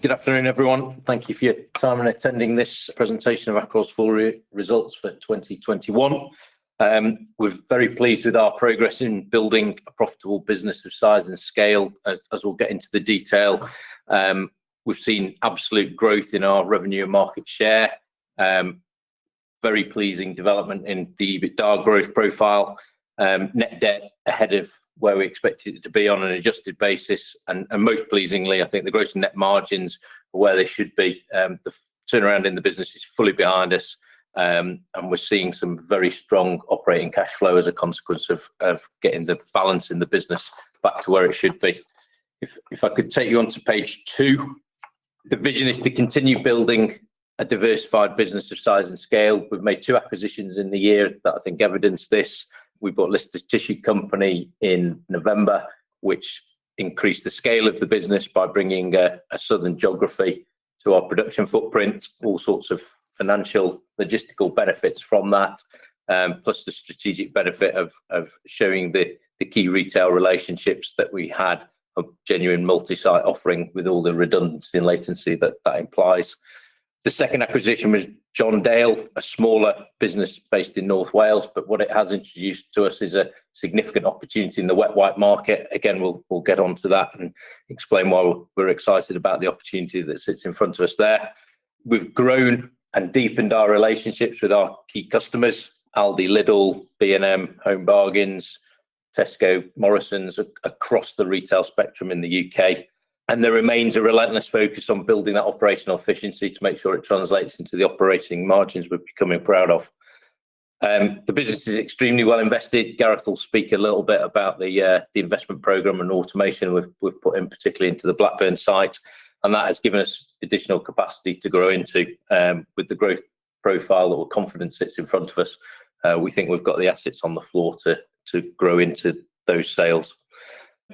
Good afternoon, everyone. Thank you for your time and attending this presentation of Accrol's full results for 2021. We're very pleased with our progress in building a profitable business of size and scale, as we'll get into the detail. We've seen absolute growth in our revenue and market share. Very pleasing development in the EBITDA growth profile. Net debt ahead of where we expected it to be on an adjusted basis, and most pleasingly, I think the gross and net margins are where they should be. The turnaround in the business is fully behind us, and we're seeing some very strong operating cash flow as a consequence of getting the balance in the business back to where it should be. If I could take you on to page 2, the vision is to continue building a diversified business of size and scale. We've made 2 acquisitions in the year that I think evidence this. We bought Leicester Tissue Company in November, which increased the scale of the business by bringing a southern geography to our production footprint, all sorts of financial, logistical benefits from that, plus the strategic benefit of showing the key retail relationships that we had, a genuine multi-site offering with all the redundancy and latency that implies. The second acquisition was John Dale, a smaller business based in North Wales, but what it has introduced to us is a significant opportunity in the wet wipe market. Again, we'll get onto that and explain why we're excited about the opportunity that sits in front of us there. We've grown and deepened our relationships with our key customers, Aldi, Lidl, B&M, Home Bargains, Tesco, Morrisons, across the retail spectrum in the UK. And there remains a relentless focus on building that operational efficiency to make sure it translates into the operating margins we're becoming proud of. The business is extremely well invested. Gareth will speak a little bit about the investment programme and automation we've put in, particularly into the Blackburn site, and that has given us additional capacity to grow into. With the growth profile that we're confident sits in front of us, we think we've got the assets on the floor to grow into those sales.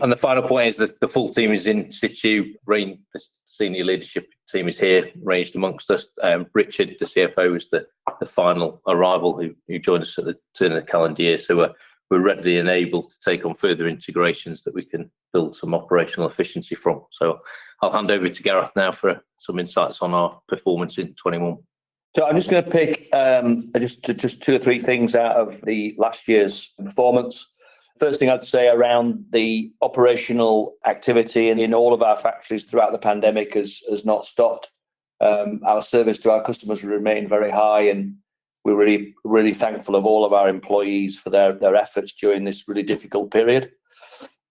And the final point is that the full team is in situ. The senior leadership team is here, ranged amongst us. Richard, the CFO, is the final arrival who joined us at the turn of the calendar year. So we're ready and able to take on further integrations that we can build some operational efficiency from. So I'll hand over to Gareth now for some insights on our performance in 21. So I'm just going to pick just 2 or 3 things out of the last year's performance. First thing I'd say around the operational activity and in all of our factories throughout the pandemic has not stopped. Our service to our customers remained very high, and we're really thankful of all of our employees for their efforts during this really difficult period.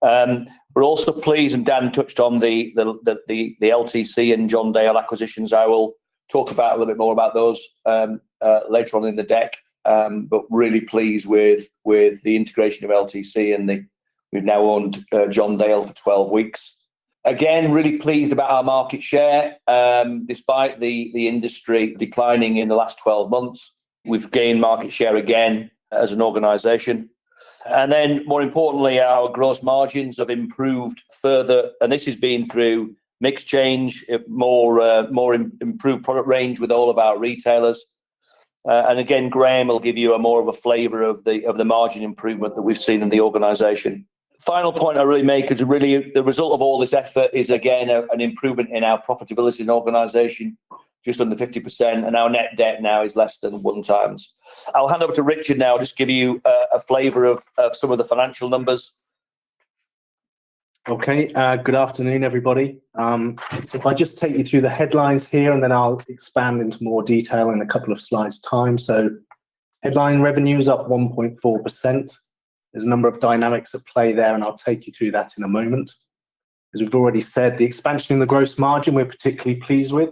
We're also pleased, and Dan touched on the LTC and John Dale acquisitions. I will talk about a little bit more about those later on in the deck. But really pleased with the integration of LTC, and we've now owned John Dale for 12 weeks. Again, really pleased about our market share. Despite the industry declining in the last 12 months, we've gained market share again as an organisation. And then, more importantly, our gross margins have improved further, and this has been through mix change, more improved product range with all of our retailers. And again, Graham will give you a more of a flavour of the margin improvement that we've seen in the organisation. Final point I really make is really the result of all this effort is again an improvement in our profitability in the organisation, just under 50%, and our net debt now is less than 1 times. I'll hand over to Richard now, just give you a flavour of some of the financial numbers. Okay, good afternoon, everybody. So if I just take you through the headlines here, and then I'll expand into more detail in a couple of slides' time. So headline revenues up 1.4%. There's a number of dynamics at play there, and I'll take you through that in a moment. As we've already said, the expansion in the gross margin we're particularly pleased with.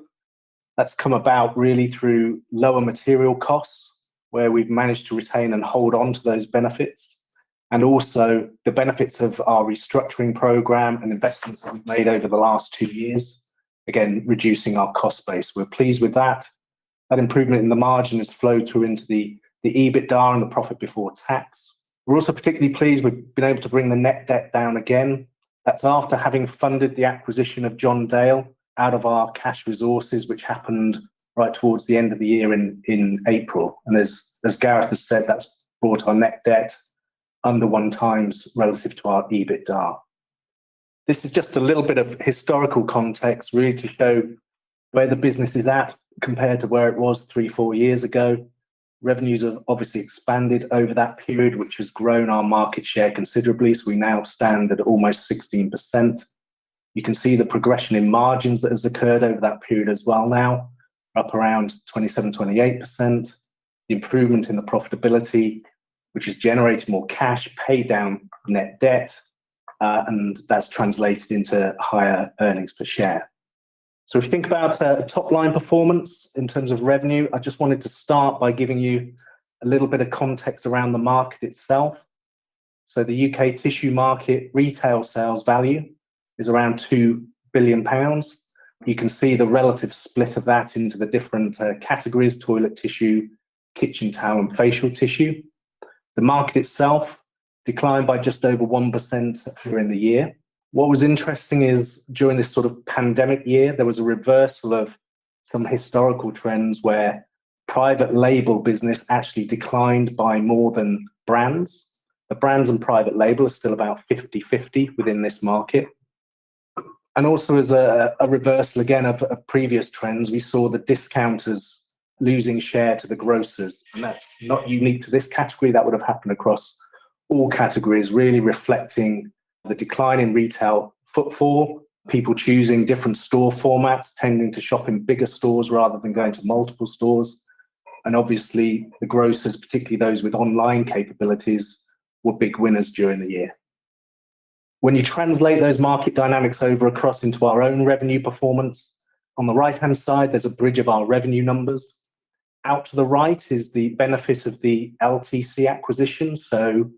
That's come about really through lower material costs, where we've managed to retain and hold on to those benefits. And also the benefits of our restructuring programme and investments that we've made over the last 2 years, again, reducing our cost base. We're pleased with that. That improvement in the margin has flowed through into the EBITDA and the profit before tax. We're also particularly pleased we've been able to bring the net debt down again. That's after having funded the acquisition of John Dale out of our cash resources, which happened right towards the end of the year in April. And as Gareth has said, that's brought our net debt under 1 times relative to our EBITDA. This is just a little bit of historical context, really, to show where the business is at compared to where it was 3-4 years ago. Revenues have obviously expanded over that period, which has grown our market share considerably. So we now stand at almost 16%. You can see the progression in margins that has occurred over that period as well now, up around 27-28%. The improvement in the profitability, which has generated more cash, paid down net debt, and that's translated into higher earnings per share. So if you think about top line performance in terms of revenue, I just wanted to start by giving you a little bit of context around the market itself. So the UK tissue market retail sales value is around £2 billion. You can see the relative split of that into the different categories: toilet tissue, kitchen towel, and facial tissue. The market itself declined by just over 1% during the year. What was interesting is during this sort of pandemic year, there was a reversal of some historical trends where private label business actually declined by more than brands. The brands and private label are still about 50-50 within this market. And also as a reversal again of previous trends, we saw the discounters losing share to the grocers. And that's not unique to this category. That would have happened across all categories, really reflecting the decline in retail footfall, people choosing different store formats, tending to shop in bigger stores rather than going to multiple stores. And obviously the grocers, particularly those with online capabilities, were big winners during the year. When you translate those market dynamics over across into our own revenue performance, on the right-hand side, there's a bridge of our revenue numbers. Out to the right is the benefit of the LTC acquisition. So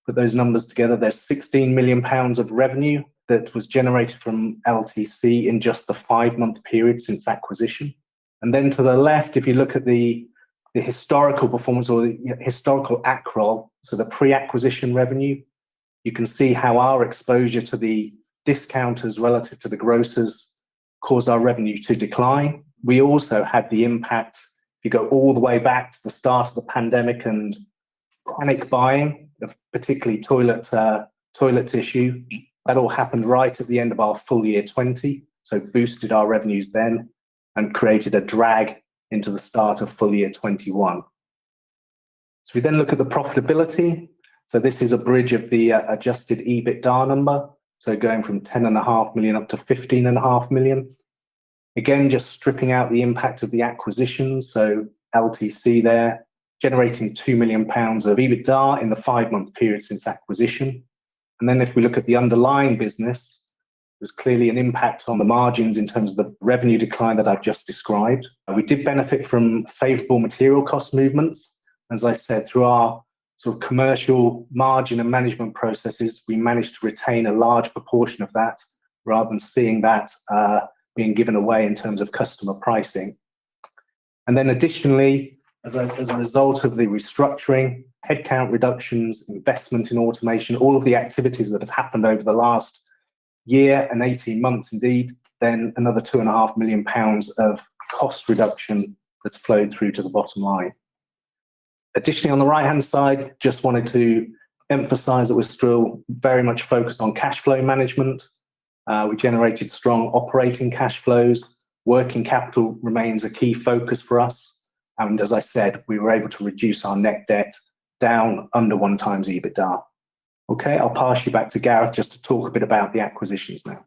put those numbers together, there's £16 million of revenue that was generated from LTC in just the 5-month period since acquisition. And then to the left, if you look at the historical performance or the historical Accrol, so the pre-acquisition revenue, you can see how our exposure to the discounters relative to the grocers caused our revenue to decline. We also had the impact, if you go all the way back to the start of the pandemic and panic buying of particularly toilet tissue, that all happened right at the end of our full year 20, so boosted our revenues then and created a drag into the start of full year 21. So we then look at the profitability. So this is a bridge of the adjusted EBITDA number. So going from 10.5 million up to 15.5 million. Again, just stripping out the impact of the acquisitions. So LTC there, generating £2 million of EBITDA in the 5-month period since acquisition. And then if we look at the underlying business, there's clearly an impact on the margins in terms of the revenue decline that I've just described. We did benefit from favourable material cost movements. As I said, through our sort of commercial margin and management processes, we managed to retain a large proportion of that rather than seeing that being given away in terms of customer pricing. And then additionally, as a result of the restructuring, headcount reductions, investment in automation, all of the activities that have happened over the last year and 18 months indeed, then another £2.5 million of cost reduction that's flowed through to the bottom line. Additionally, on the right-hand side, just wanted to emphasize that we're still very much focused on cash flow management. We generated strong operating cash flows. Working capital remains a key focus for us. And as I said, we were able to reduce our net debt down under 1 times EBITDA. Okay, I'll pass you back to Gareth just to talk a bit about the acquisitions now.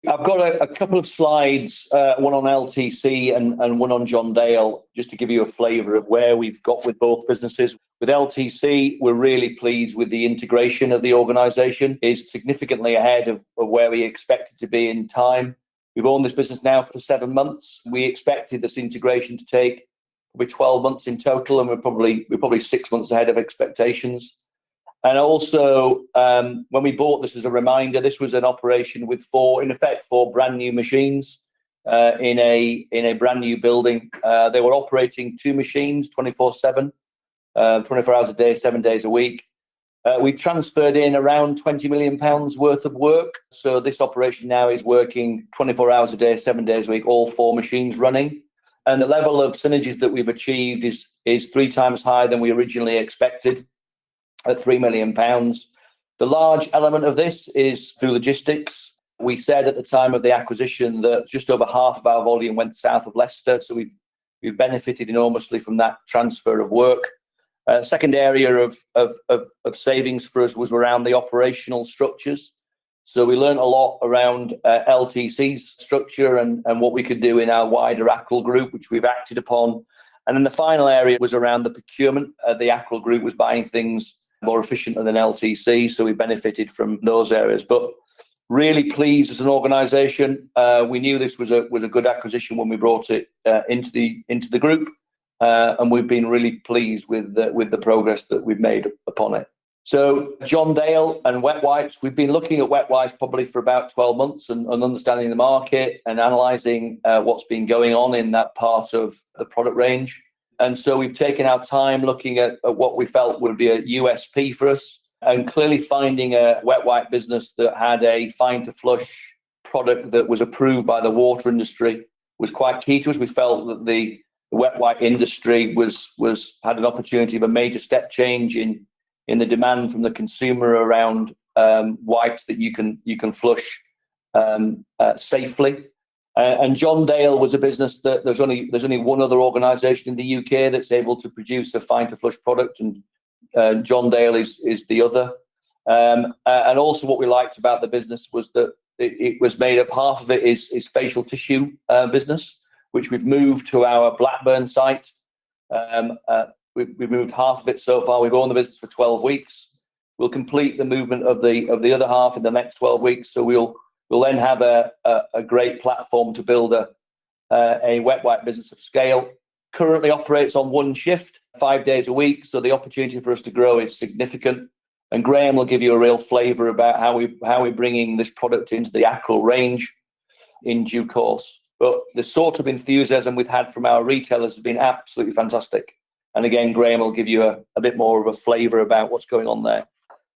I've got a couple of slides, one on LTC and one on John Dale, just to give you a flavour of where we've got with both businesses. With LTC, we're really pleased with the integration of the organisation. It's significantly ahead of where we expected to be in time. We've owned this business now for 7 months. We expected this integration to take probably 12 months in total, and we're probably 6 months ahead of expectations. And also, when we bought this, as a reminder, this was an operation with 4 brand new machines in a brand new building. They were operating 2 machines 24/7, 24 hours a day, 7 days a week. We've transferred in around £20 million worth of work. So this operation now is working 24 hours a day, 7 days a week, all 4 machines running. And the level of synergies that we've achieved is 3 times higher than we originally expected, at £3 million. The large element of this is through logistics. We said at the time of the acquisition that just over half of our volume went south of Leicester, so we've benefited enormously from that transfer of work. Second area of savings for us was around the operational structures. So we learned a lot around LTC's structure and what we could do in our wider Accrol group, which we've acted upon. And then the final area was around the procurement. The Accrol group was buying things more efficiently than LTC, so we benefited from those areas. But really pleased as an organisation. We knew this was a good acquisition when we brought it into the group, and we've been really pleased with the progress that we've made upon it. So John Dale and wet wipes, we've been looking at wet wipes probably for about 12 months and understanding the market and analysing what's been going on in that part of the product range. And so we've taken our time looking at what we felt would be a USP for us, and clearly finding a wet wipe business that had a fine to flush product that was approved by the water industry was quite key to us. We felt that the wet wipe industry had an opportunity of a major step change in the demand from the consumer around wipes that you can flush safely. And John Dale was a business that there's only one other organisation in the UK that's able to produce a fine to flush product, and John Dale is the other. And also what we liked about the business was that it was made up, half of it is facial tissue business, which we've moved to our Blackburn site. We've moved half of it so far. We've owned the business for 12 weeks. We'll complete the movement of the other half in the next 12 weeks. So we'll then have a great platform to build a wet wipe business of scale. Currently operates on one shift, 5 days a week. So the opportunity for us to grow is significant. And Graham will give you a real flavour about how we're bringing this product into the Accrol range in due course. But the sort of enthusiasm we've had from our retailers has been absolutely fantastic. And again, Graham will give you a bit more of a flavour about what's going on there.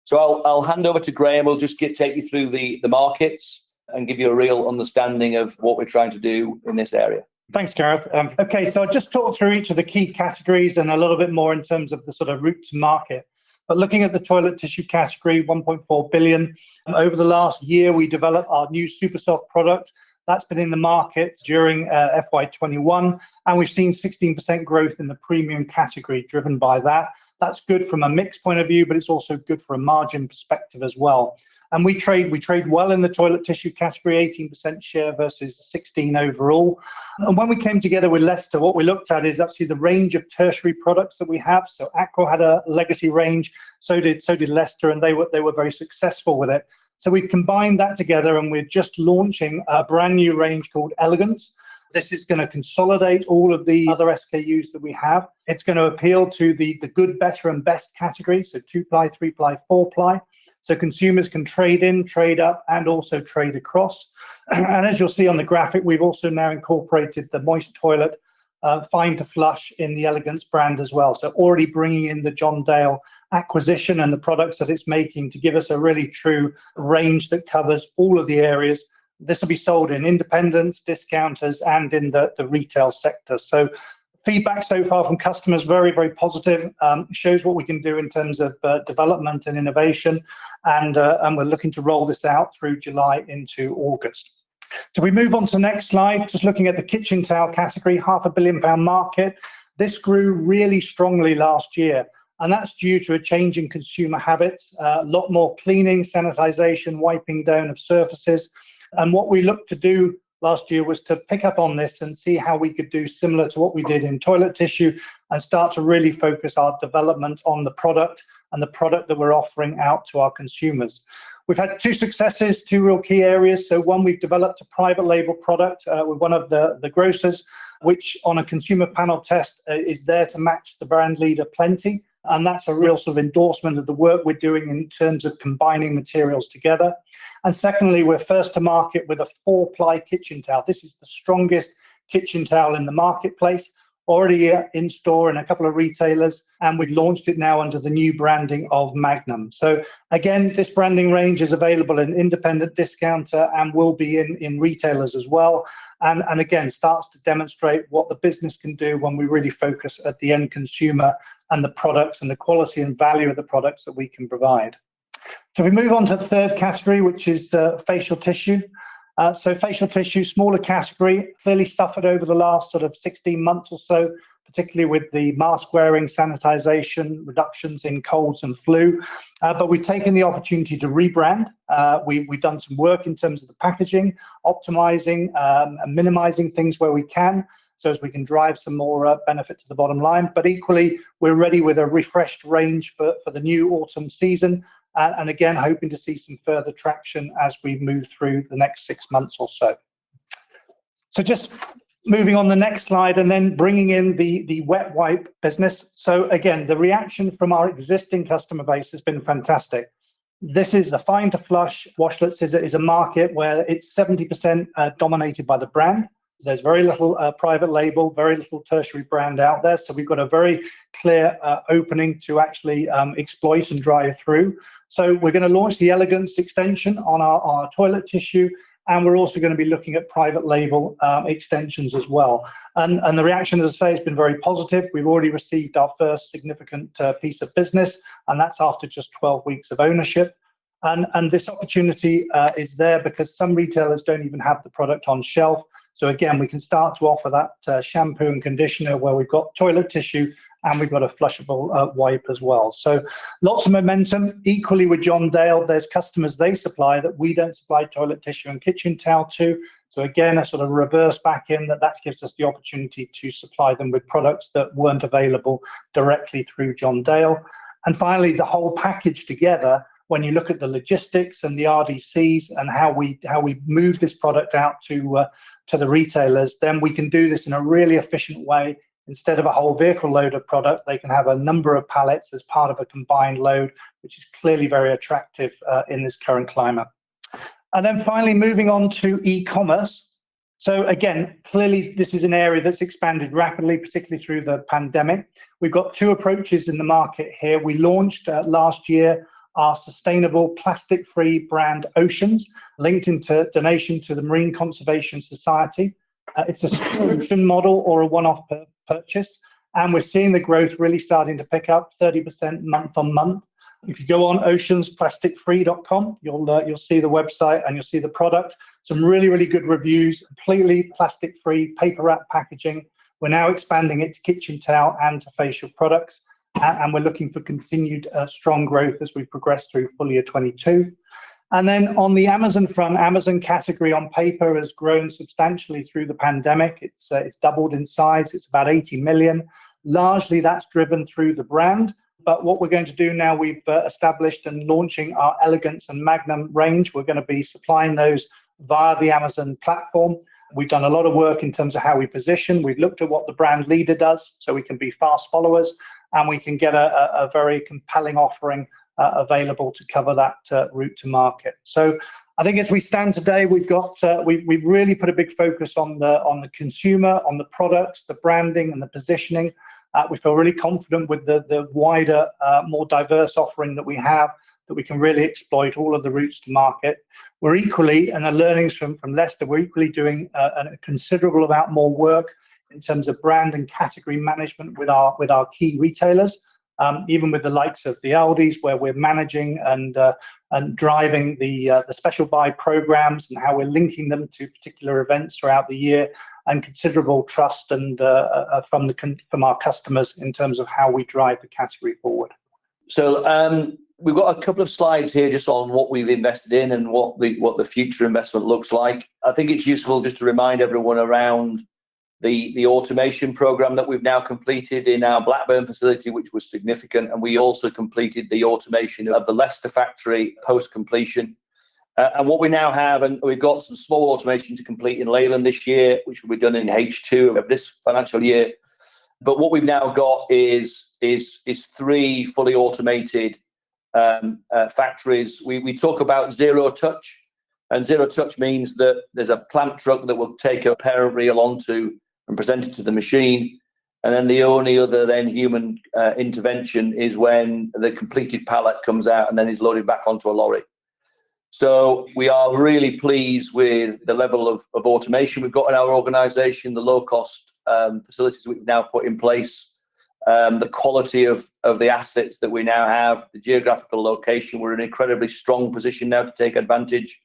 So I'll hand over to Graham. We'll just take you through the markets and give you a real understanding of what we're trying to do in this area. Thanks, Gareth. Okay, so I'll just talk through each of the key categories and a little bit more in terms of the sort of route to market. But looking at the toilet tissue category, 1.4 billion. Over the last year, we developed our new Super Soft product. That's been in the market during FY21, and we've seen 16% growth in the premium category driven by that. That's good from a mix point of view, but it's also good from a margin perspective as well. And we trade well in the toilet tissue category, 18% share versus 16 overall. And when we came together with Leicester, what we looked at is actually the range of tertiary products that we have. So Accrol had a legacy range, so did Leicester, and they were very successful with it. So we've combined that together, and we're just launching a brand new range called Elegance. This is going to consolidate all of the other SKUs that we have. It's going to appeal to the good, better, and best categories, so 2-ply, 3-ply, 4-ply. So consumers can trade in, trade up, and also trade across. And as you'll see on the graphic, we've also now incorporated the moist toilet fine to flush in the Elegance brand as well. So already bringing in the John Dale acquisition and the products that it's making to give us a really true range that covers all of the areas. This will be sold in independents, discounters, and in the retail sector. So feedback so far from customers, very, very positive. Shows what we can do in terms of development and innovation. And we're looking to roll this out through July into August. So we move on to the next slide, just looking at the kitchen towel category, £500 million market. This grew really strongly last year, and that's due to a change in consumer habits, a lot more cleaning, sanitization, wiping down of surfaces. And what we looked to do last year was to pick up on this and see how we could do similar to what we did in toilet tissue and start to really focus our development on the product and the product that we're offering out to our consumers. We've had two successes, two real key areas. So one, we've developed a private label product with one of the grocers, which on a consumer panel test is there to match the brand leader Plenty. And that's a real sort of endorsement of the work we're doing in terms of combining materials together. And secondly, we're first to market with a 4-ply kitchen towel. This is the strongest kitchen towel in the marketplace, already in store in a couple of retailers, and we've launched it now under the new branding of Magnum. So again, this branding range is available in independent, discounter, and will be in retailers as well. And again, starts to demonstrate what the business can do when we really focus at the end consumer and the products and the quality and value of the products that we can provide. So we move on to the third category, which is facial tissue. So facial tissue, smaller category, clearly suffered over the last sort of 16 months or so, particularly with the mask wearing, sanitization, reductions in colds and flu. But we've taken the opportunity to rebrand. We've done some work in terms of the packaging, optimizing and minimizing things where we can, so as we can drive some more benefit to the bottom line. But equally, we're ready with a refreshed range for the new autumn season. And again, hoping to see some further traction as we move through the next 6 months or so. So just moving on the next slide and then bringing in the wet wipe business. So again, the reaction from our existing customer base has been fantastic. This is the fine to flush washlets is a market where it's 70% dominated by the brand. There's very little private label, very little tertiary brand out there. So we've got a very clear opening to actually exploit and drive through. So we're going to launch the Elegance extension on our toilet tissue, and we're also going to be looking at private label extensions as well. And the reaction, as I say, has been very positive. We've already received our first significant piece of business, and that's after just 12 weeks of ownership. And this opportunity is there because some retailers don't even have the product on shelf. So again, we can start to offer that shampoo and conditioner where we've got toilet tissue and we've got a flushable wipe as well. So lots of momentum. Equally with John Dale, there's customers they supply that we don't supply toilet tissue and kitchen towel to. So again, a sort of reverse back in that gives us the opportunity to supply them with products that weren't available directly through John Dale. And finally, the whole package together, when you look at the logistics and the RDCs and how we move this product out to the retailers, then we can do this in a really efficient way. Instead of a whole vehicle load of product, they can have a number of pallets as part of a combined load, which is clearly very attractive in this current climate. And then finally, moving on to e-commerce. So again, clearly this is an area that's expanded rapidly, particularly through the pandemic. We've got two approaches in the market here. We launched last year our sustainable plastic-free brand Oceans, linked into donation to the Marine Conservation Society. It's a subscription model or a one-off purchase, and we're seeing the growth really starting to pick up 30% month on month. If you go on oceansplasticfree.com, you'll see the website and you'll see the product. Some really, really good reviews, completely plastic-free, paper wrap packaging. We're now expanding it to kitchen towel and to facial products. And we're looking for continued strong growth as we progress through full year 22. And then on the Amazon front, Amazon category on paper has grown substantially through the pandemic. It's doubled in size. It's about 80 million. Largely that's driven through the brand. But what we're going to do now, we've established and launching our Elegance and Magnum range. We're going to be supplying those via the Amazon platform. We've done a lot of work in terms of how we position. We've looked at what the brand leader does so we can be fast followers and we can get a very compelling offering available to cover that route to market. So I think as we stand today, we've really put a big focus on the consumer, on the products, the branding and the positioning. We feel really confident with the wider, more diverse offering that we have, that we can really exploit all of the routes to market. We're equally, and the learnings from Leicester, we're equally doing a considerable amount more work in terms of brand and category management with our key retailers, even with the likes of the Aldis, where we're managing and driving the special buy programs and how we're linking them to particular events throughout the year, and considerable trust and from our customers in terms of how we drive the category forward. So we've got a couple of slides here just on what we've invested in and what the future investment looks like. I think it's useful just to remind everyone around the automation program that we've now completed in our Blackburn facility, which was significant. And we also completed the automation of the Leicester factory post-completion. And what we now have, and we've got some small automation to complete in Leyland this year, which will be done in H2 of this financial year. But what we've now got is 3 fully automated factories. We talk about zero touch, and zero touch means that there's a plant truck that will take a parent reel onto and present it to the machine. And then the only other then human intervention is when the completed pallet comes out and then is loaded back onto a lorry. So we are really pleased with the level of automation we've got in our organisation, the low-cost facilities we've now put in place. the quality of the assets that we now have, the geographical location. We're in an incredibly strong position now to take advantage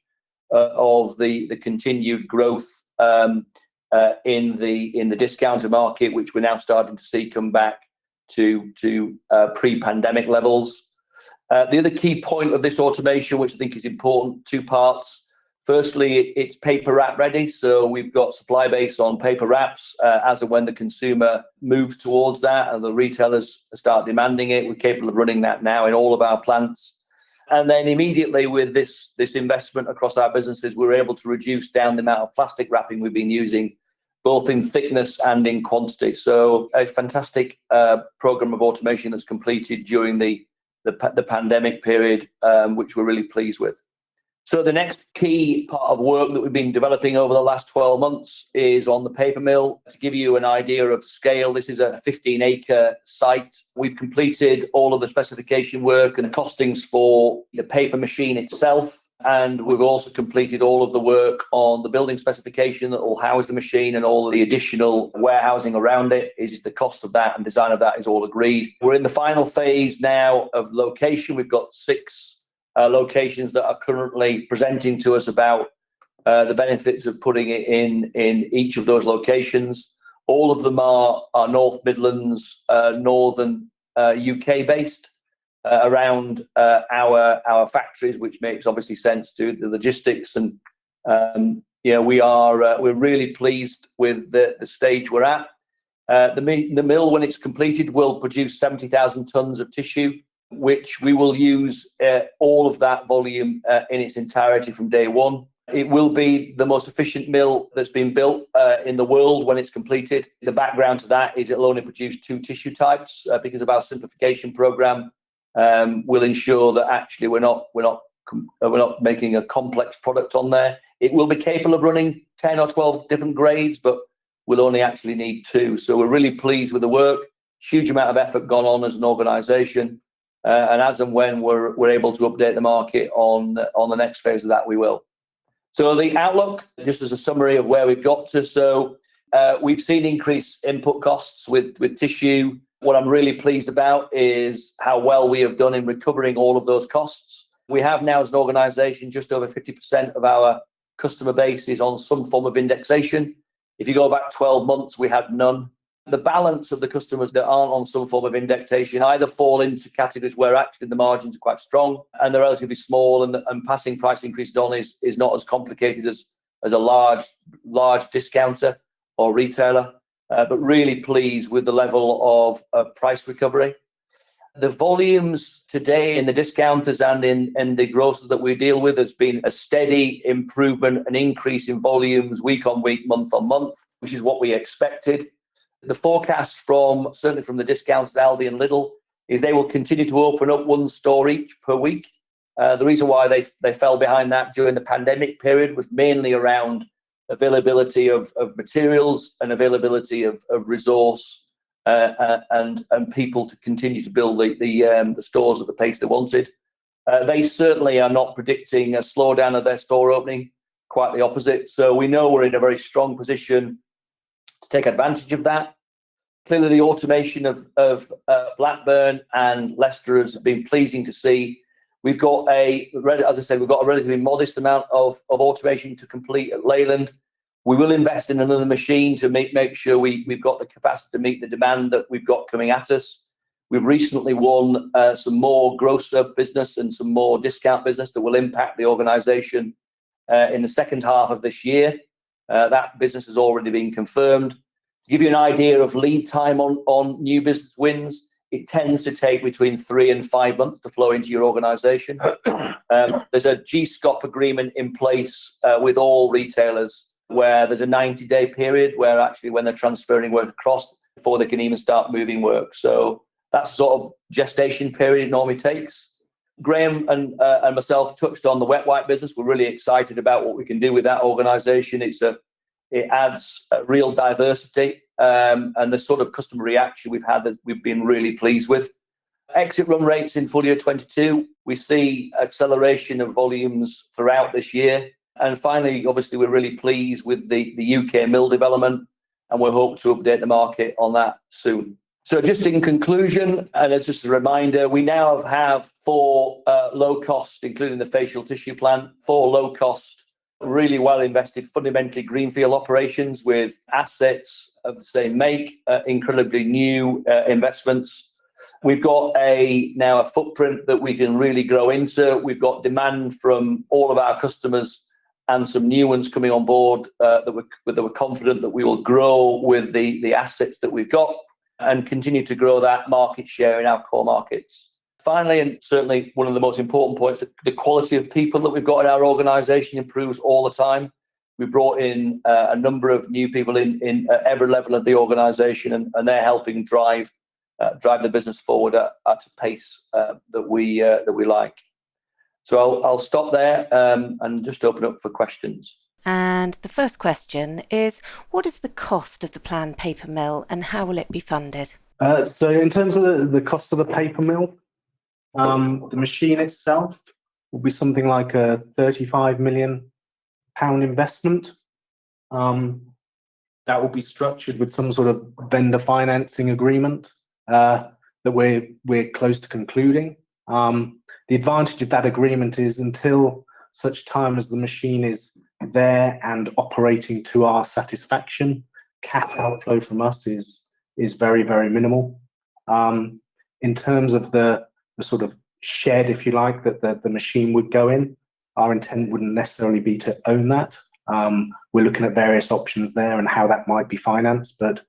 of the continued growth in the discounter market, which we're now starting to see come back to pre-pandemic levels. The other key point of this automation, which I think is important, two parts. Firstly, it's paper wrap ready. So we've got supply base on paper wraps as and when the consumer moves towards that and the retailers start demanding it. We're capable of running that now in all of our plants. And then immediately with this investment across our businesses, we're able to reduce down the amount of plastic wrapping we've been using, both in thickness and in quantity. So a fantastic program of automation that's completed during the pandemic period, which we're really pleased with. So the next key part of work that we've been developing over the last 12 months is on the paper mill. To give you an idea of scale, this is a 15-acre site. We've completed all of the specification work and the costings for the paper machine itself. And we've also completed all of the work on the building specification that will house the machine, and all of the additional warehousing around it. Is the cost of that and design of that is all agreed. We're in the final phase now of location. We've got 6 locations that are currently presenting to us about the benefits of putting it in each of those locations. All of them are North Midlands, Northern UK based around our factories, which makes obviously sense to the logistics. And we're really pleased with the stage we're at. The mill, when it's completed, will produce 70,000 tons of tissue, which we will use all of that volume in its entirety from day one. It will be the most efficient mill that's been built in the world when it's completed. The background to that is it'll only produce 2 tissue types because of our simplification program. Will ensure that actually we're not making a complex product on there. It will be capable of running 10 or 12 different grades, but we'll only actually need 2. So we're really pleased with the work. Huge amount of effort gone on as an organisation. And as and when we're able to update the market on the next phase of that, we will. So the outlook, just as a summary of where we've got to. So we've seen increased input costs with tissue. What I'm really pleased about is how well we have done in recovering all of those costs. We have now, as an organisation, just over 50% of our customer base is on some form of indexation. If you go back 12 months, we had none. The balance of the customers that aren't on some form of indexation either fall into categories where actually the margins are quite strong and they're relatively small, and passing price increases on is not as complicated as a large discounter or retailer. But really pleased with the level of price recovery. The volumes today in the discounters and in the grocers that we deal with has been a steady improvement, an increase in volumes week on week, month on month, which is what we expected. The forecast certainly from the discounters, Aldi and Lidl, is they will continue to open up 1 store each per week. The reason why they fell behind that during the pandemic period was mainly around availability of materials and availability of resource and people to continue to build the stores at the pace they wanted. They certainly are not predicting a slowdown of their store opening, quite the opposite. So we know we're in a very strong position to take advantage of that. Clearly, the automation of Blackburn and Leicester has been pleasing to see. We've got as I said, we've got a relatively modest amount of automation to complete at Leyland. We will invest in another machine to make sure we've got the capacity to meet the demand that we've got coming at us. We've recently won some more grocer business and some more discount business that will impact the organisation in the second half of this year. That business has already been confirmed. To give you an idea of lead time on new business wins, it tends to take between 3 and 5 months to flow into your organisation. There's a GSCOP agreement in place with all retailers where there's a 90-day period where actually when they're transferring work across before they can even start moving work. So that's the sort of gestation period it normally takes. Graham and myself touched on the wet wipe business. We're really excited about what we can do with that organisation. It adds real diversity and the sort of customer reaction we've had that we've been really pleased with. Exit run rates in full year 22, we see acceleration of volumes throughout this year. And finally, obviously, we're really pleased with the UK mill development, and we hope to update the market on that soon. So just in conclusion, and as just a reminder, we now have 4 low cost, including the facial tissue plant, 4 low cost, really well invested, fundamentally greenfield operations with assets of the same make, incredibly new investments. We've got now a footprint that we can really grow into. We've got demand from all of our customers and some new ones coming on board that we're confident that we will grow with the assets that we've got and continue to grow that market share in our core markets. Finally, and certainly one of the most important points, the quality of people that we've got in our organisation improves all the time. We brought in a number of new people in at every level of the organisation, and they're helping drive the business forward at a pace that we like. So I'll stop there and just open up for questions. And the first question is, what is the cost of the planned paper mill and how will it be funded? So in terms of the cost of the paper mill, the machine itself will be something like a £35 million investment. That will be structured with some sort of vendor financing agreement that we're close to concluding. The advantage of that agreement is until such time as the machine is there and operating to our satisfaction, cash outflow from us is very, very minimal. In terms of the sort of shed, if you like, that the machine would go in, our intent wouldn't necessarily be to own that. We're looking at various options there and how that might be financed, but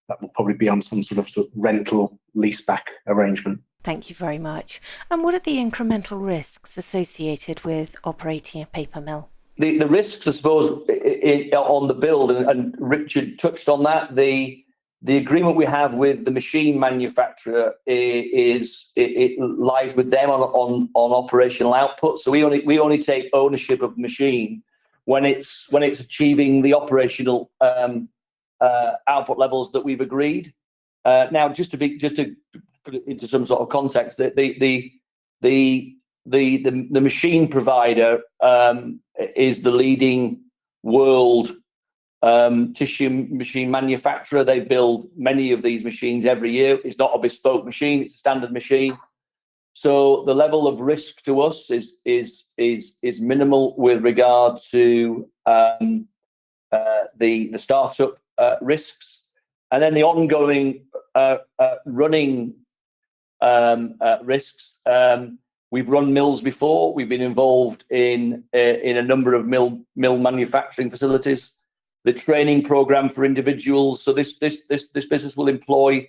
that will probably be on some sort of rental leaseback arrangement. Thank you very much. And what are the incremental risks associated with operating a paper mill? The risks, I suppose, on the build, and Richard touched on that, the agreement we have with the machine manufacturer it lies with them on operational output. So we only take ownership of the machine when it's achieving the operational output levels that we've agreed. Now, just to put it into some sort of context, the machine provider is the leading world tissue machine manufacturer. They build many of these machines every year. It's not a bespoke machine; it's a standard machine. So the level of risk to us is minimal with regard to the startup risks, and then the ongoing running risks. We've run mills before. We've been involved in a number of mill manufacturing facilities. The training program for individuals. So this business will employ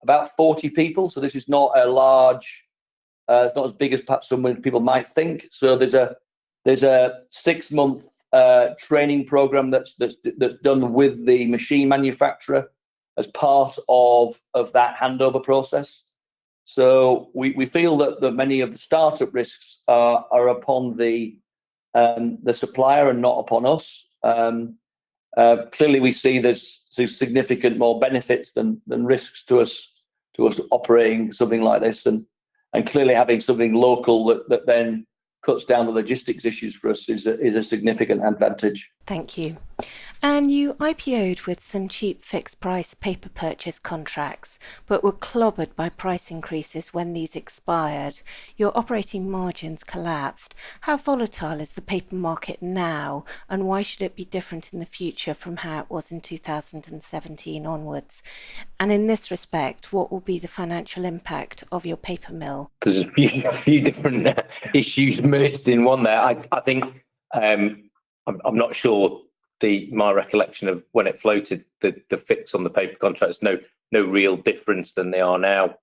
about 40 people. So this is not a large. It's not as big as perhaps some people might think. So there's a 6-month training program that's done with the machine manufacturer as part of that handover process. So we feel that many of the startup risks are upon the supplier and not upon us. Clearly, we see there's significant more benefits than risks to us operating something like this, and clearly having something local that then cuts down the logistics issues for us is a significant advantage. Thank you. And you IPO'd with some cheap fixed price paper purchase contracts, but were clobbered by price increases when these expired. Your operating margins collapsed. How volatile is the paper market now, and why should it be different in the future from how it was in 2017 onwards? And in this respect, what will be the financial impact of your paper mill? There's a few different issues merged in one there. I think I'm not sure my recollection of when it floated, the fix on the paper contracts, no real difference than they are now.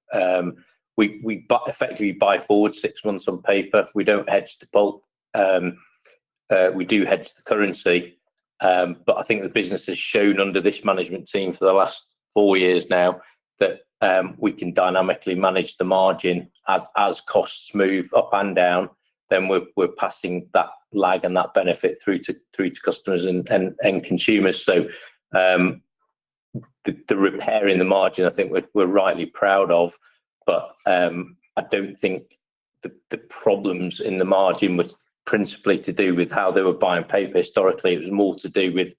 We effectively buy forward 6 months on paper. We don't hedge the pulp. We do hedge the currency. But I think the business has shown under this management team for the last 4 years now that we can dynamically manage the margin as costs move up and down. Then we're passing that lag and that benefit through to customers and consumers. So the repair in the margin, I think we're rightly proud of, but I don't think the problems in the margin was principally to do with how they were buying paper historically. It was more to do with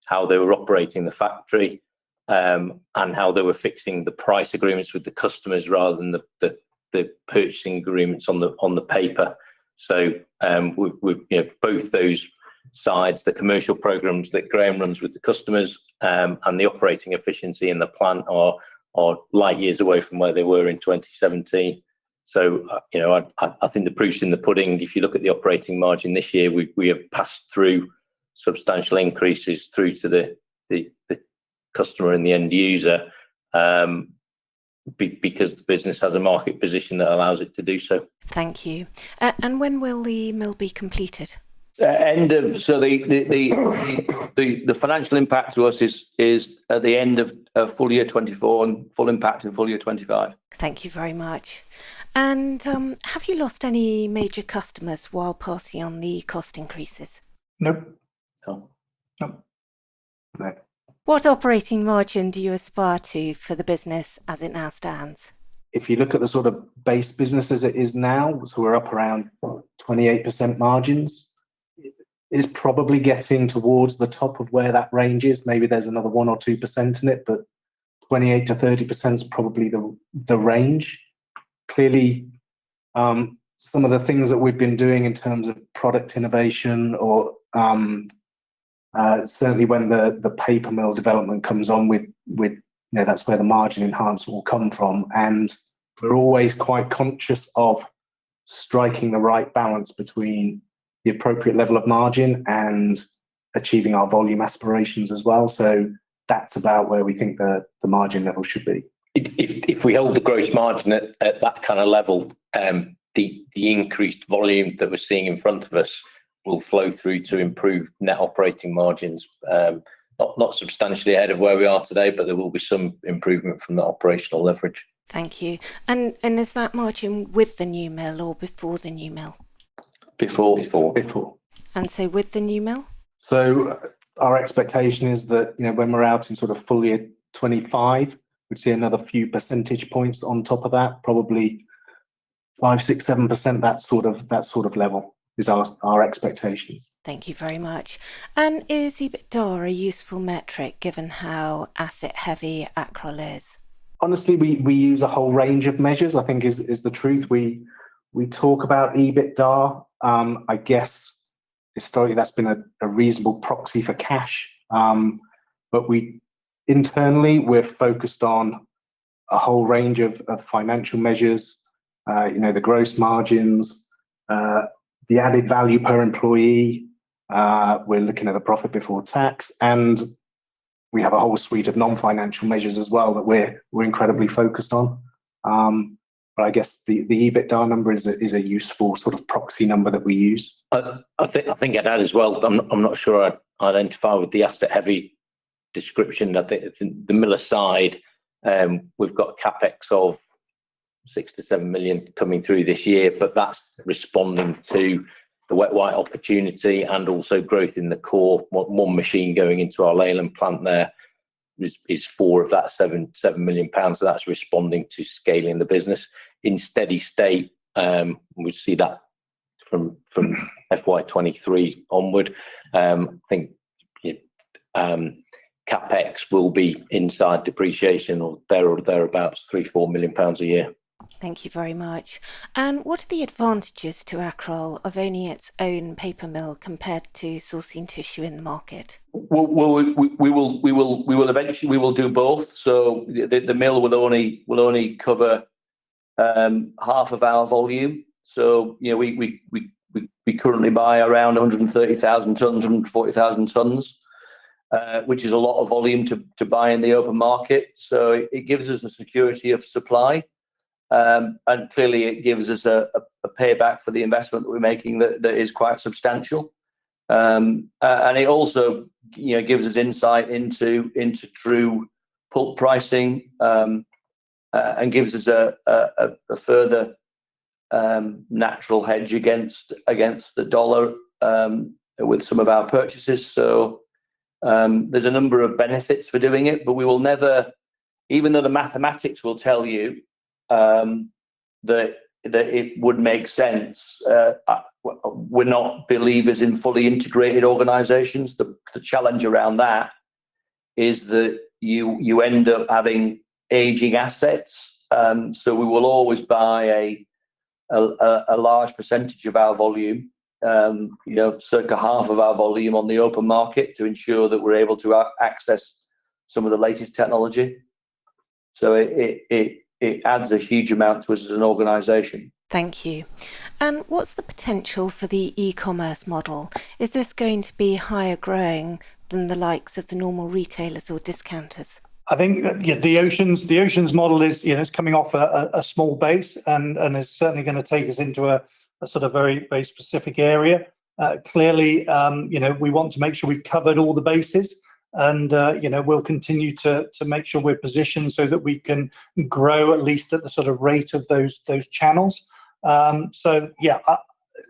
how they were operating the factory. and how they were fixing the price agreements with the customers rather than the purchasing agreements on the paper. So with both those sides, the commercial programs that Graham runs with the customers and the operating efficiency in the plant are light years away from where they were in 2017. So I think the proof's in the pudding. If you look at the operating margin this year, we have passed through substantial increases through to the customer and the end user, because the business has a market position that allows it to do so. Thank you. And when will the mill be completed? The financial impact to us is at the end of full year 24 and full impact in full year 25. Thank you very much. And have you lost any major customers while passing on the cost increases? Nope. No. Nope. No. What operating margin do you aspire to for the business as it now stands? If you look at the sort of base business as it is now, so we're up around 28% margins. It's probably getting towards the top of where that range is. Maybe there's another 1 or 2% in it, but 28 to 30% is probably the range. Clearly, some of the things that we've been doing in terms of product innovation, or certainly when the paper mill development comes on, with that's where the margin enhancement will come from. And we're always quite conscious of striking the right balance between the appropriate level of margin and achieving our volume aspirations as well. So that's about where we think the margin level should be. If we hold the gross margin at that kind of level, the increased volume that we're seeing in front of us will flow through to improved net operating margins. Not substantially ahead of where we are today, but there will be some improvement from the operational leverage. Thank you. And is that margin with the new mill or before the new mill? Before. And so with the new mill? So our expectation is that when we're out in sort of full year 25, we'd see another few percentage points on top of that, probably 5, 6, 7%. That sort of level is our expectations. Thank you very much. And is EBITDA a useful metric given how asset heavy Accrol is? Honestly, we use a whole range of measures, I think is the truth. We talk about EBITDA. I guess historically that's been a reasonable proxy for cash. But internally, we're focused on a whole range of financial measures, the gross margins, the added value per employee. We're looking at the profit before tax, and we have a whole suite of non-financial measures as well that we're incredibly focused on. But I guess the EBITDA number is a useful sort of proxy number that we use. I think I'd add as well. I'm not sure I'd identify with the asset heavy description. I think the Miller side, we've got capex of 6 to 7 million coming through this year, but that's responding to the wet white opportunity and also growth in the core. One machine going into our Leyland plant there is 4 of that 7 million pounds. So that's responding to scaling the business in steady state. We see that from FY23 onward. I think capex will be inside depreciation or thereabouts, 3-4 million pounds a year. Thank you very much. And what are the advantages to Accrol of owning its own paper mill compared to sourcing tissue in the market? Well, we will eventually do both. So the mill will only cover half of our volume. So we currently buy around 130,000 tons, 140,000 tons, which is a lot of volume to buy in the open market. So it gives us a security of supply. And clearly it gives us a payback for the investment that we're making that is quite substantial. And it also gives us insight into true pulp pricing, and gives us a further natural hedge against the dollar with some of our purchases. So there's a number of benefits for doing it, but we will never, even though the mathematics will tell you that it would make sense. We're not believers in fully integrated organisations. The challenge around that is that you end up having aging assets. So we will always buy a large percentage of our volume, circa half of our volume on the open market to ensure that we're able to access some of the latest technology. So it adds a huge amount to us as an organisation. Thank you. And what's the potential for the e-commerce model? Is this going to be higher growing than the likes of the normal retailers or discounters? I think the Oceans model is it's coming off a small base and is certainly going to take us into a sort of very, very specific area. Clearly, we want to make sure we've covered all the bases, and we'll continue to make sure we're positioned so that we can grow at least at the sort of rate of those channels.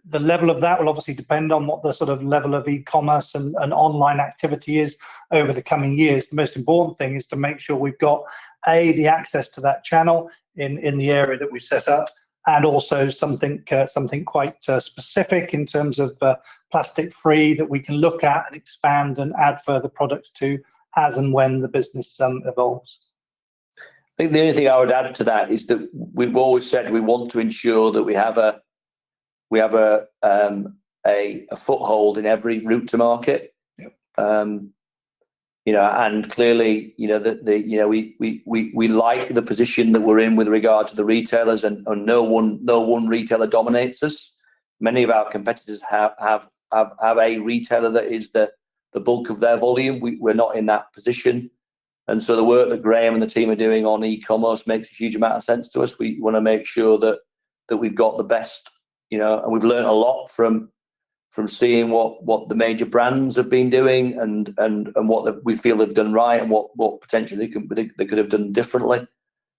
The level of that will obviously depend on what the sort of level of e-commerce and online activity is over the coming years. The most important thing is to make sure we've got the access to that channel in the area that we've set up, and also something quite specific in terms of plastic free that we can look at and expand and add further products to as and when the business evolves. I think the only thing I would add to that is that we've always said we want to ensure that we have a foothold in every route to market. Yep. And clearly, we like the position that we're in with regard to the retailers, and no one retailer dominates us. Many of our competitors have a retailer that is the bulk of their volume. We're not in that position. And so the work that Graham and the team are doing on e-commerce makes a huge amount of sense to us. We want to make sure that we've got the best, and we've learned a lot from seeing what the major brands have been doing and what we feel they've done right and what potentially they could have done differently.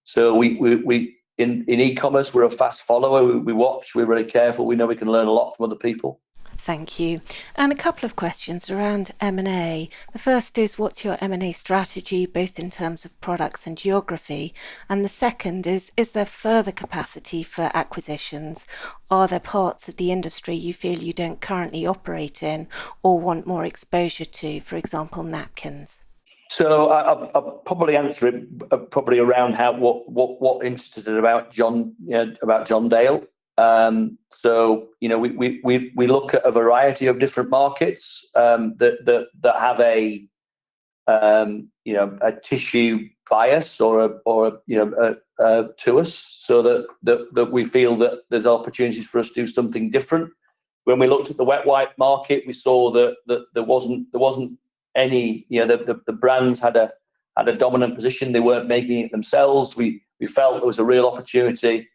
So we in e-commerce, we're a fast follower. We watch, we're really careful. We know we can learn a lot from other people. Thank you. And a couple of questions around M&A. The first is, what's your M&A strategy, both in terms of products and geography? And the second is there further capacity for acquisitions? Are there parts of the industry you feel you don't currently operate in or want more exposure to, for example, napkins? So I'll probably answer it probably around what interested about John Dale. So we look at a variety of different markets that have a tissue bias or to us, so that we feel that there's opportunities for us to do something different. When we looked at the wet wipe market, we saw that there wasn't any, the brands had a dominant position. They weren't making it themselves. We felt there was a real opportunity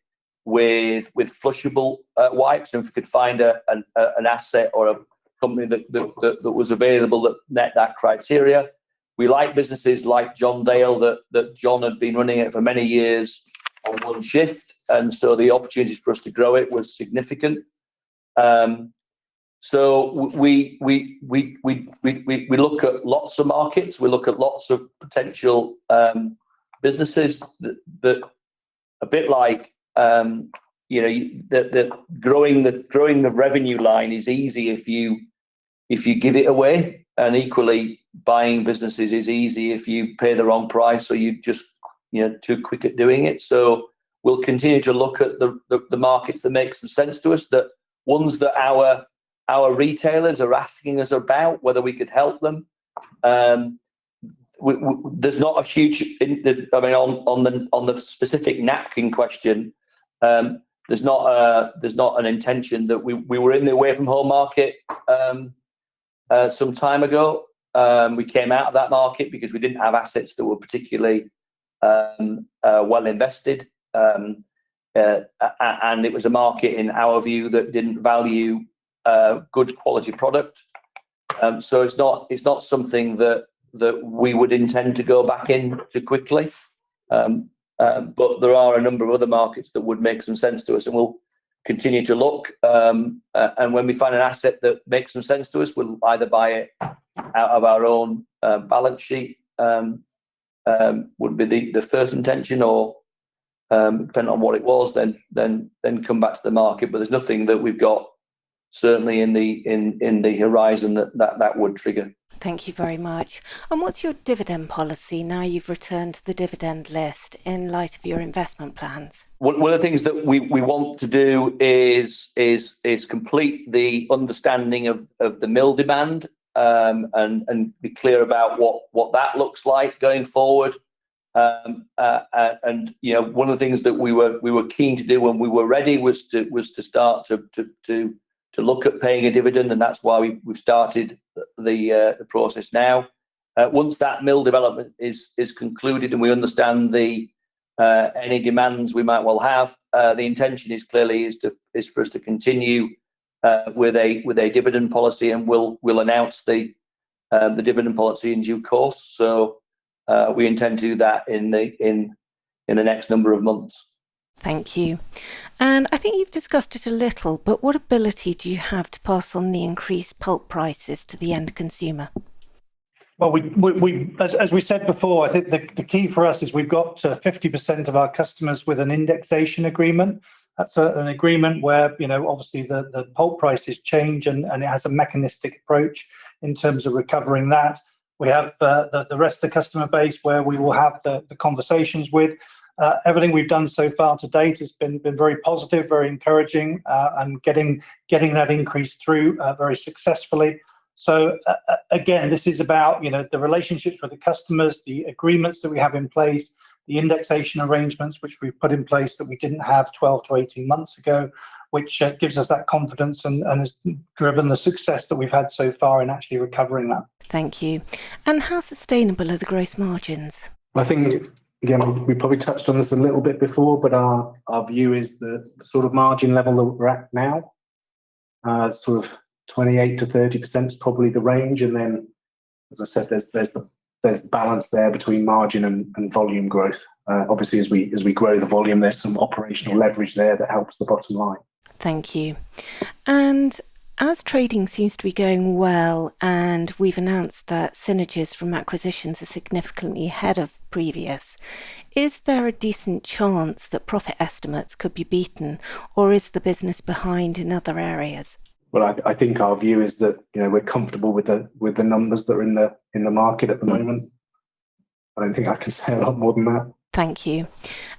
with flushable wipes, and if we could find an asset or a company that was available that met that criteria. We like businesses like John Dale that John had been running it for many years on one shift, and so the opportunities for us to grow it was significant. So we look at lots of markets. We look at lots of potential businesses that a bit like that growing the revenue line is easy if you give it away, and equally buying businesses is easy if you pay the wrong price or you just too quick at doing it. So we'll continue to look at the markets that make some sense to us, that ones that our retailers are asking us about whether we could help them. There's not a huge, on the specific napkin question, there's not an intention that we were in the away from home market some time ago. We came out of that market because we didn't have assets that were particularly well invested, and it was a market in our view that didn't value good quality product. So it's not something that we would intend to go back into quickly. But there are a number of other markets that would make some sense to us, and we'll continue to look. And when we find an asset that makes some sense to us, we'll either buy it out of our own balance sheet, would be the first intention, or depending on what it was, then come back to the market. But there's nothing that we've got certainly in the horizon that would trigger. Thank you very much. And what's your dividend policy now you've returned to the dividend list in light of your investment plans? One of the things that we want to do is complete the understanding of the mill demand, and be clear about what that looks like going forward. And one of the things that we were keen to do when we were ready was to start to look at paying a dividend, and that's why we've started the process now. Once that mill development is concluded and we understand any demands we might well have, the intention is for us to continue with a dividend policy, and we'll announce the dividend policy in due course. So we intend to do that in the next number of months. Thank you. And I think you've discussed it a little, but what ability do you have to pass on the increased pulp prices to the end consumer? Well, as we said before, I think the key for us is we've got 50% of our customers with an indexation agreement. That's an agreement where, obviously the pulp prices change and it has a mechanistic approach in terms of recovering that. We have the rest of the customer base where we will have the conversations with. Everything we've done so far to date has been very positive, very encouraging, and getting that increase through very successfully. So again, this is about the relationships with the customers, the agreements that we have in place, the indexation arrangements which we put in place that we didn't have 12 to 18 months ago, which gives us that confidence and has driven the success that we've had so far in actually recovering that. Thank you. And how sustainable are the gross margins? I think, again, we probably touched on this a little bit before, but our view is the sort of margin level that we're at now, sort of 28 to 30% is probably the range. And then, as I said, there's the balance there between margin and volume growth. Obviously, as we grow the volume, there's some operational leverage there that helps the bottom line. Thank you. And as trading seems to be going well, and we've announced that synergies from acquisitions are significantly ahead of previous, is there a decent chance that profit estimates could be beaten, or is the business behind in other areas? Well, I think our view is that we're comfortable with the numbers that are in the market at the moment. I don't think I can say a lot more than that. Thank you.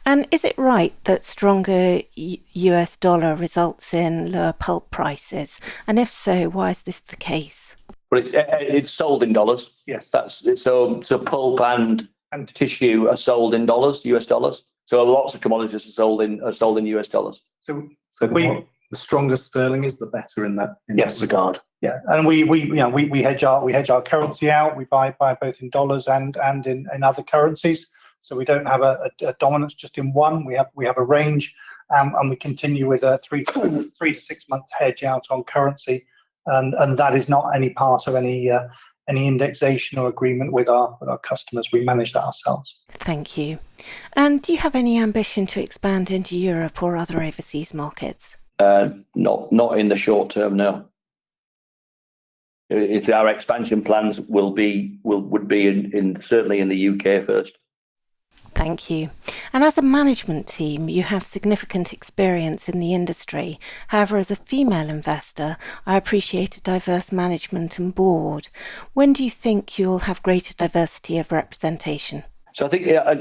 And is it right that stronger US dollar results in lower pulp prices? And if so, why is this the case? Well, it's sold in dollars. Yes. So pulp and tissue are sold in dollars, US dollars. So lots of commodities are sold in US dollars. So the stronger sterling is, the better in that regard. Yeah, and we hedge our currency out. We buy both in dollars and in other currencies. So we don't have a dominance just in one. We have a range, and we continue with a 3 to 6 month hedge out on currency, and that is not any part of any indexation or agreement with our customers. We manage that ourselves. Thank you. And do you have any ambition to expand into Europe or other overseas markets? Not in the short term, no. If our expansion plans would be certainly in the UK first. Thank you. And as a management team, you have significant experience in the industry. However, as a female investor, I appreciate a diverse management and board. When do you think you'll have greater diversity of representation? So I think I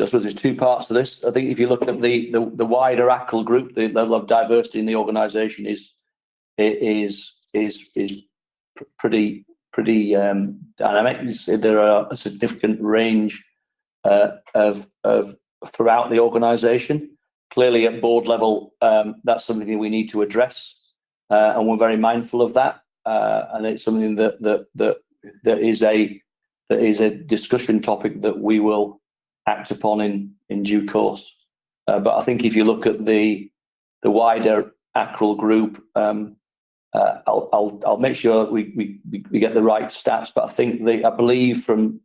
suppose there's two parts to this. I think if you look at the wider Accrol group, the level of diversity in the organisation is pretty dynamic. There are a significant range of throughout the organisation. Clearly, at board level, that's something that we need to address, and we're very mindful of that. And it's something that is a discussion topic that we will act upon in due course. But I think if you look at the wider Accrol group, I'll make sure we get the right stats. But I believe from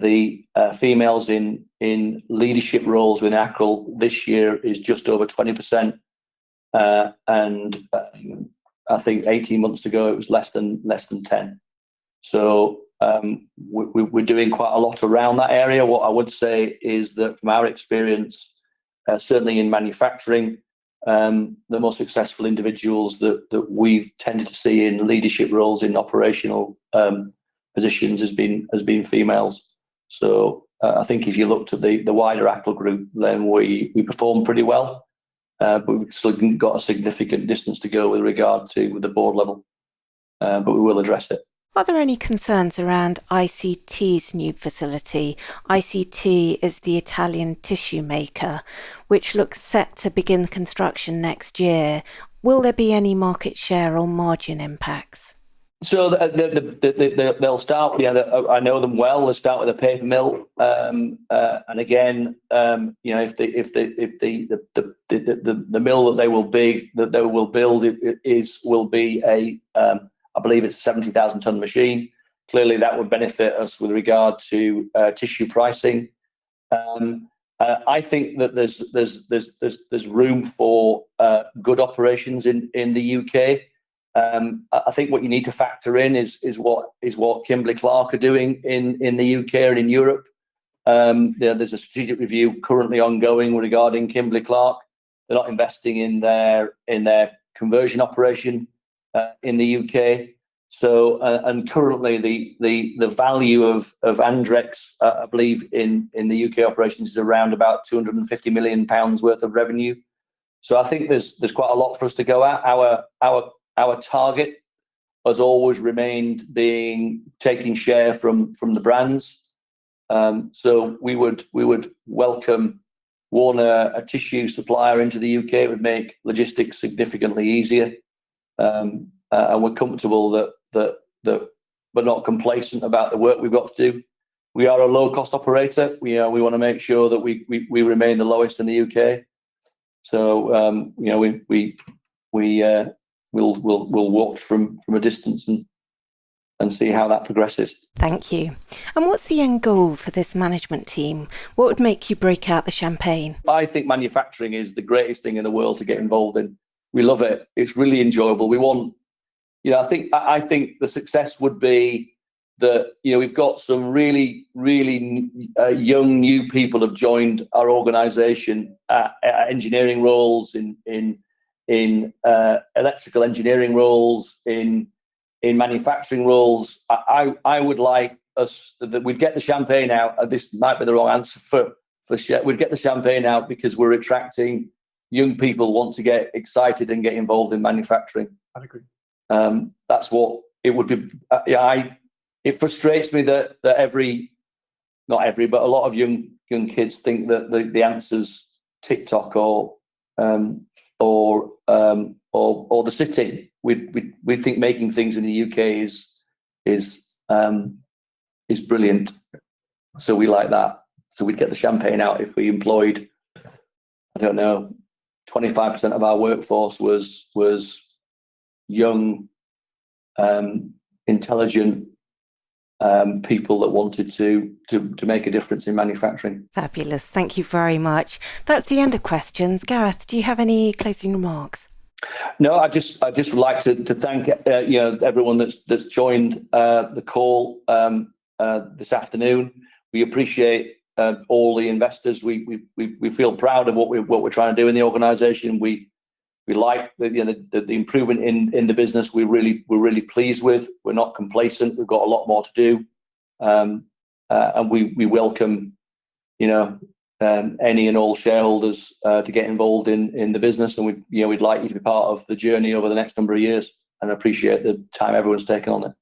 the females in leadership roles in Accrol this year is just over 20%, and I think 18 months ago it was less than 10. So we're doing quite a lot around that area. What I would say is that from our experience, certainly in manufacturing, the more successful individuals that we've tended to see in leadership roles in operational positions has been females. So I think if you looked at the wider Accrol group, then we performed pretty well, but we've still got a significant distance to go with regard to the board level, but we will address it. Are there any concerns around ICT's new facility? ICT is the Italian tissue maker, which looks set to begin construction next year. Will there be any market share or margin impacts? So they'll start. Yeah, I know them well. They'll start with a paper mill, and again, if the mill that they will build will be a I believe it's a 70,000 ton machine. Clearly, that would benefit us with regard to tissue pricing. I think that there's room for good operations in the UK. I think what you need to factor in is what Kimberly-Clark are doing in the UK and in Europe. There's a strategic review currently ongoing regarding Kimberly-Clark. They're not investing in their conversion operation in the UK. So and currently the value of Andrex, I believe in the UK operations is around about £250 million worth of revenue. So I think there's quite a lot for us to go at. Our target has always remained taking share from the brands. So we would welcome Warner, a tissue supplier, into the UK. It would make logistics significantly easier. And we're comfortable that we're not complacent about the work we've got to do. We are a low-cost operator. We want to make sure that we remain the lowest in the UK. So we'll watch from a distance and see how that progresses. Thank you. And what's the end goal for this management team? What would make you break out the champagne? I think manufacturing is the greatest thing in the world to get involved in. We love it. It's really enjoyable. We want, I think the success would be that, we've got some really, really young new people have joined our organisation at engineering roles, in electrical engineering roles, in manufacturing roles. I would like us that we'd get the champagne out. This might be the wrong answer for we'd get the champagne out because we're attracting young people who want to get excited and get involved in manufacturing. I agree. That's what it would be. It frustrates me that not every, but a lot of young kids think that the answer's TikTok or the city. We think making things in the UK is brilliant. So we like that. So we'd get the champagne out if we employed, 25% of our workforce was young, intelligent people that wanted to make a difference in manufacturing. Fabulous. Thank you very much. That's the end of questions. Gareth, do you have any closing remarks? No, I just would like to thank everyone that's joined the call this afternoon. We appreciate all the investors. We feel proud of what we're trying to do in the organisation. We like the improvement in the business. We're really pleased with. We're not complacent. We've got a lot more to do, and we welcome any and all shareholders to get involved in the business, and we'd like you to be part of the journey over the next number of years. And I appreciate the time everyone's taken on it.